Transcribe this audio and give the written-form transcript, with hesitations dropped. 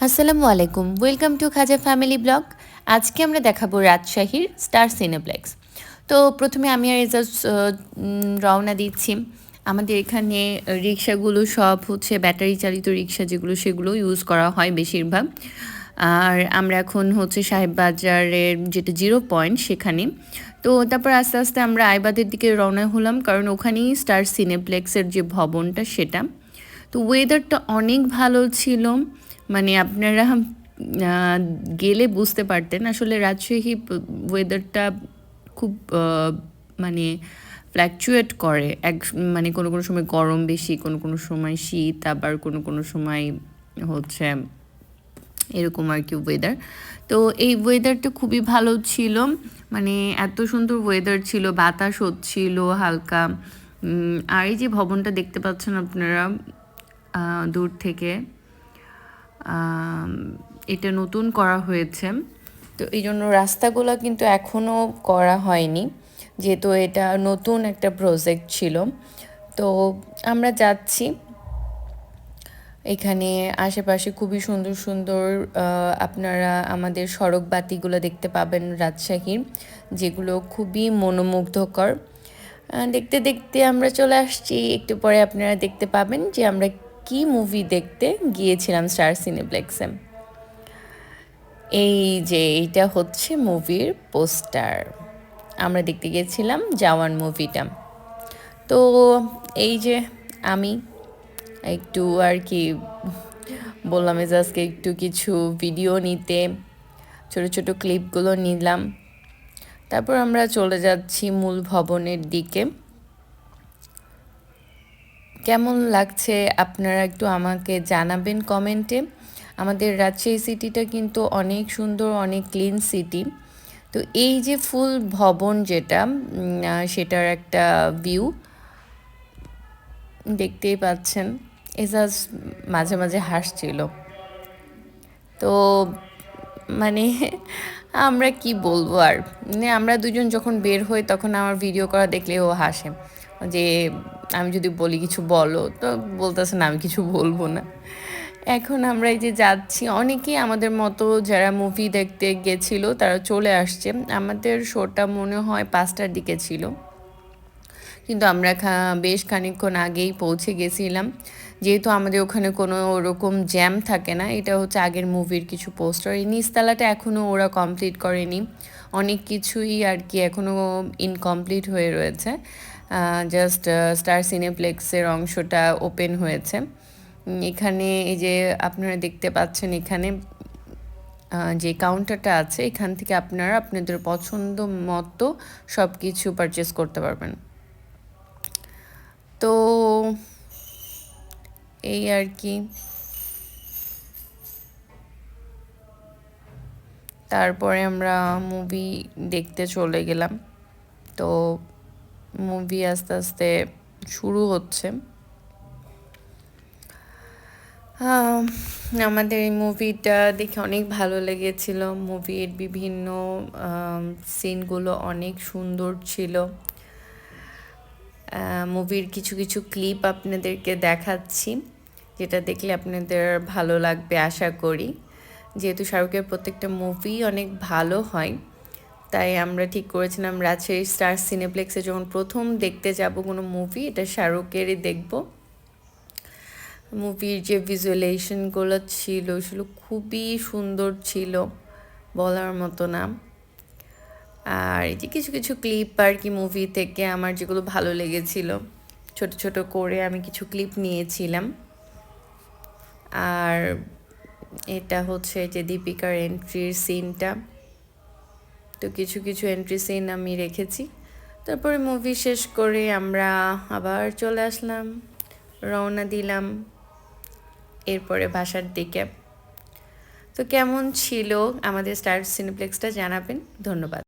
আসসালামু আলাইকুম, welcome to Khaja family blog. আজকে আমরা দেখাবো রাজশাহীর স্টার সিনেপ্লেক্স। তো প্রথমে আমি আর এজাজ রওনা দিচ্ছি। আমাদের এখানে রিক্সাগুলো সব হচ্ছে ব্যাটারি চালিত রিক্সা, যেগুলো সেগুলো ইউজ করা হয় বেশিরভাগ। আর আমরা এখন হচ্ছে সাহেববাজারের যেটা 0 পয়েন্ট সেখানে। তো তারপর আস্তে আস্তে আমরা আইবাদের দিকে রওনা হলাম, কারণ ওখানেই স্টার সিনেপ্লেক্সের যে ভবনটা সেটা। তো ওয়েদারটা অনেক ভালো ছিল, মানে আপনারা গেলে বুঝতে পারতেন আসলে রাজশাহী ওয়েদারটা খুব মানে ফ্ল্যাকচুয়েট করে। মানে কোনো কোনো সময় গরম বেশি, কোনো কোনো সময় শীত, আবার কোনো কোনো সময় হচ্ছে এরকম আর কি ওয়েদার। তো এই ওয়েদারটা খুবই ভালো ছিল, মানে এত সুন্দর ওয়েদার ছিল, বাতাস হচ্ছিল হালকা। আর এই যে ভবনটা দেখতে পাচ্ছেন আপনারা দূর থেকে, এটা নতুন করা হয়েছে। তো এই জন্য রাস্তাগুলো কিন্তু এখনও করা হয়নি, যেহেতু এটা নতুন একটা প্রজেক্ট ছিল। তো আমরা যাচ্ছি, এখানে আশেপাশে খুবই সুন্দর সুন্দর আপনারা আমাদের সড়ক বাতিগুলো দেখতে পাবেন রাজশাহীর, যেগুলো খুবই মনোমুগ্ধকর। দেখতে দেখতে আমরা চলে আসছি, একটু পরে আপনারা দেখতে পাবেন যে আমরা কি মুভি দেখতে গিয়েছিলাম স্টার সিনেপ্লেক্সে। এই যে এইটা হচ্ছে মুভির পোস্টার, আমরা দেখতে গিয়েছিলাম জওয়ান মুভিটা। তো এই যে আমি একটু আর কি বললাম এজাজকে একটু কিছু ভিডিও নিতে, ছোট ছোট ক্লিপগুলো নিলাম। তারপর আমরা চলে যাচ্ছি মূল ভবনের দিকে। কেমন লাগছে আপনারা একটু আমাকে জানাবেন কমেন্টে। আমাদের রাজশাহী সিটিটা কিন্তু অনেক সুন্দর, অনেক ক্লিন সিটি। তো এই যে ফুল ভবন যেটা, সেটার একটা ভিউ দেখতেই পাচ্ছেন। এজাজ মাঝে মাঝে হাসছিল। তো মানে আমরা কি বলবো আর, মানে আমরা দুজন যখন বের হই তখন আমার ভিডিও করা দেখলে ও হাসে, যে আমি যদি বলি কিছু বলো, তো বলতেছে না আমি কিছু বলবো না। এখন আমরা এই যে যাচ্ছি, অনেকেই আমাদের মতো যারা মুভি দেখতে গেছিল তারা চলে আসছে। আমাদের শোটা মনে হয় 5টার দিকে ছিল, কিন্তু আমরা বেশ খানিকক্ষণ আগেই পৌঁছে গেছিলাম, যেহেতু আমাদের ওখানে কোনো ওরকম জ্যাম থাকে না। এটা হচ্ছে আগের মুভির কিছু পোস্টার, এই নিচতলাটা এখনও ওরা কমপ্লিট করেনি, অনেক কিছুই আর কি এখনও ইনকমপ্লিট হয়ে রয়েছে। জাস্ট স্টার সিনেপ্লেক্সের অংশটা ওপেন হয়েছে। এখানে এই যে আপনারা দেখতে পাচ্ছেন, এখানে যে কাউন্টারটা আছে, এখান থেকে আপনারা আপনাদের পছন্দ মতো সব কিছু পারচেস করতে পারবেন। তো এই আর কি, তারপরে আমরা মুভি দেখতে চলে গেলাম। তো মুভি আস্তে আস্তে শুরু হচ্ছে। আমাদের এই মুভিটা দেখে অনেক ভালো লেগেছিল। মুভির বিভিন্ন সিনগুলো অনেক সুন্দর ছিল। মুভির কিছু কিছু ক্লিপ আপনাদেরকে দেখাচ্ছি, যেটা দেখলে আপনাদের ভালো লাগবে আশা করি। যেহেতু শাহরুখের প্রত্যেকটা মুভি অনেক ভালো হয়, তাই আমরা ঠিক করেছিলাম রাজশাহী স্টার সিনেপ্লেক্সে যখন প্রথম দেখতে যাব কোনো মুভি, এটা শাহরুখেরই দেখব। মুভির যে ভিজুয়ালাইজেশনগুলো ছিল সেগুলো খুবই সুন্দর ছিল, বলার মতো না। আর এই যে কিছু কিছু ক্লিপ আর কি মুভি থেকে আমার যেগুলো ভালো লেগেছিল, ছোট ছোট করে আমি কিছু ক্লিপ নিয়েছিলাম। আর এটা হচ্ছে যে দীপিকার এন্ট্রির সিনটা, তো কিছু কিছু এন্ট্রি সিন আমি রেখেছি। তারপরে মুভি শেষ করে আমরা আবার চলে আসলাম, রওনা দিলাম এরপরে বাসার দিকে। তো কেমন ছিল আমাদের স্টার সিনেপ্লেক্সটা জানাবেন। ধন্যবাদ।